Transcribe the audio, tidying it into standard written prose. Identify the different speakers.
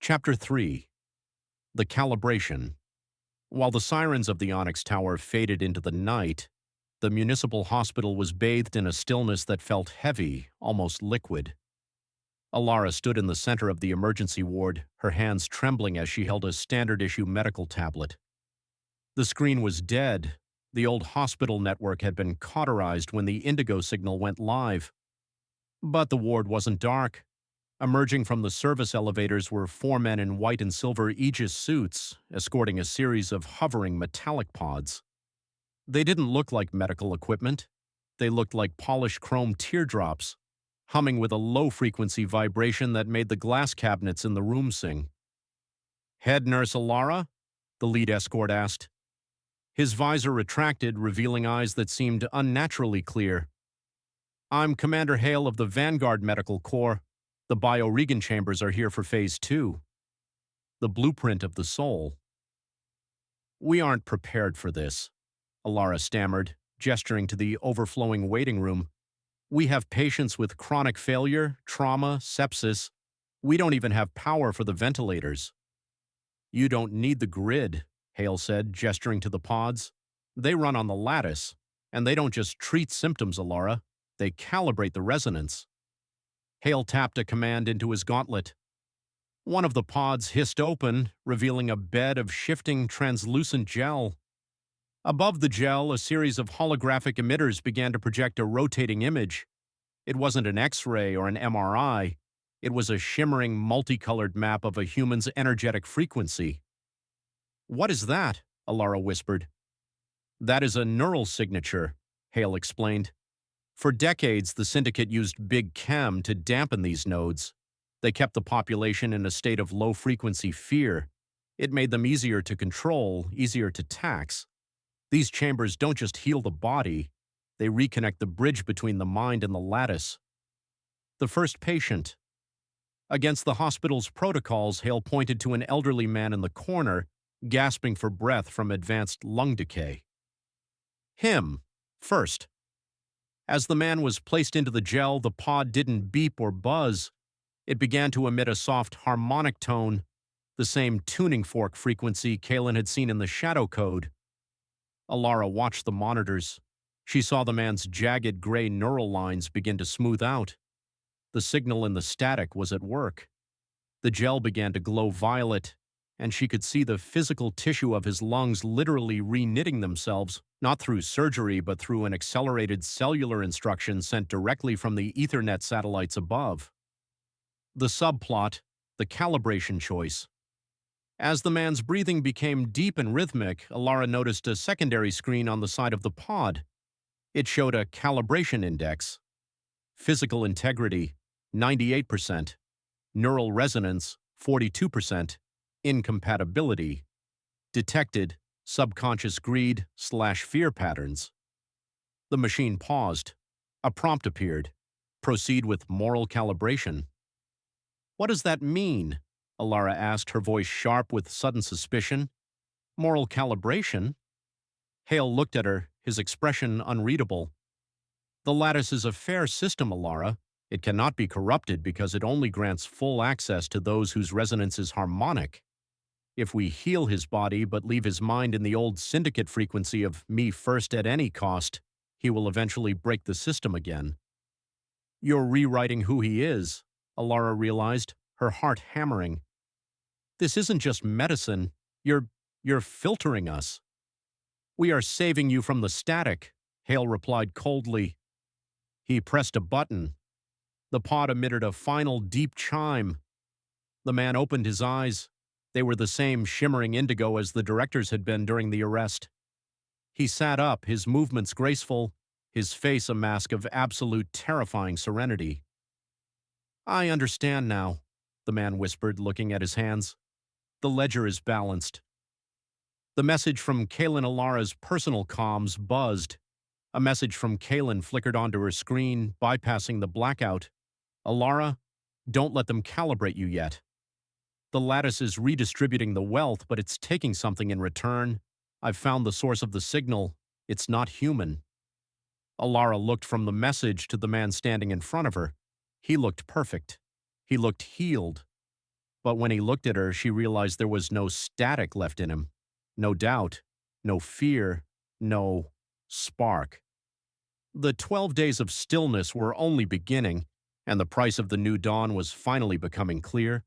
Speaker 1: Chapter 3. The Calibration. While the sirens of the Onyx Tower faded into the night, the municipal hospital was bathed in a stillness that felt heavy, almost liquid. Alara stood in the center of the emergency ward, her hands trembling as she held a standard-issue medical tablet. The screen was dead. The old hospital network had been cauterized when the indigo signal went live. But the ward wasn't dark. Emerging from the service elevators were four men in white and silver Aegis suits, escorting a series of hovering metallic pods. They didn't look like medical equipment. They looked like polished chrome teardrops, humming with a low-frequency vibration that made the glass cabinets in the room sing. "Head Nurse Alara?" the lead escort asked. His visor retracted, revealing eyes that seemed unnaturally clear. "I'm Commander Hale of the Vanguard Medical Corps. The bioregan chambers are here for Phase 2. The blueprint of the soul." "We aren't prepared for this," Alara stammered, gesturing to the overflowing waiting room. "We have patients with chronic failure, trauma, sepsis. We don't even have power for the ventilators." "You don't need the grid," Hale said, gesturing to the pods. "They run on the lattice, and they don't just treat symptoms, Alara. They calibrate the resonance." Hale tapped a command into his gauntlet. One of the pods hissed open, revealing a bed of shifting, translucent gel. Above the gel, a series of holographic emitters began to project a rotating image. It wasn't an X-ray or an MRI. It was a shimmering, multicolored map of a human's energetic frequency. "What is that?" Alara whispered. "That is a neural signature," Hale explained. "For decades, the Syndicate used Big Chem to dampen these nodes. They kept the population in a state of low-frequency fear. It made them easier to control, easier to tax. These chambers don't just heal the body, they reconnect the bridge between the mind and the lattice." The first patient. Against the hospital's protocols, Hale pointed to an elderly man in the corner, gasping for breath from advanced lung decay. "Him. First." As the man was placed into the gel, the pod didn't beep or buzz. It began to emit a soft harmonic tone, the same tuning fork frequency Kalen had seen in the shadow code. Alara watched the monitors. She saw the man's jagged gray neural lines begin to smooth out. The signal in the static was at work. The gel began to glow violet, and she could see the physical tissue of his lungs literally re-knitting themselves, not through surgery but through an accelerated cellular instruction sent directly from the Ethernet satellites above. The subplot, the calibration choice. As the man's breathing became deep and rhythmic, Alara noticed a secondary screen on the side of the pod. It showed a calibration index. Physical integrity, 98%. Neural resonance, 42%. Incompatibility. Detected subconscious greed/fear patterns. The machine paused. A prompt appeared. Proceed with moral calibration. "What does that mean?" Alara asked, her voice sharp with sudden suspicion. "Moral calibration?" Hale looked at her, his expression unreadable. "The lattice is a fair system, Alara. It cannot be corrupted because it only grants full access to those whose resonance is harmonic. If we heal his body but leave his mind in the old Syndicate frequency of me first at any cost, he will eventually break the system again." "You're rewriting who he is," Alara realized, her heart hammering. "This isn't just medicine. You're filtering us." "We are saving you from the static," Hale replied coldly. He pressed a button. The pod emitted a final deep chime. The man opened his eyes. They were the same shimmering indigo as the director's had been during the arrest. He sat up, his movements graceful, his face a mask of absolute terrifying serenity. "I understand now," the man whispered, looking at his hands. "The ledger is balanced." The message from Kalen Alara's personal comms buzzed. A message from Kalen flickered onto her screen, bypassing the blackout. "Alara, don't let them calibrate you yet. The lattice is redistributing the wealth, but it's taking something in return. I've found the source of the signal. It's not human." Alara looked from the message to the man standing in front of her. He looked perfect. He looked healed. But when he looked at her, she realized there was no static left in him, no doubt, no fear, no spark. The 12 days of stillness were only beginning, and the price of the new dawn was finally becoming clear.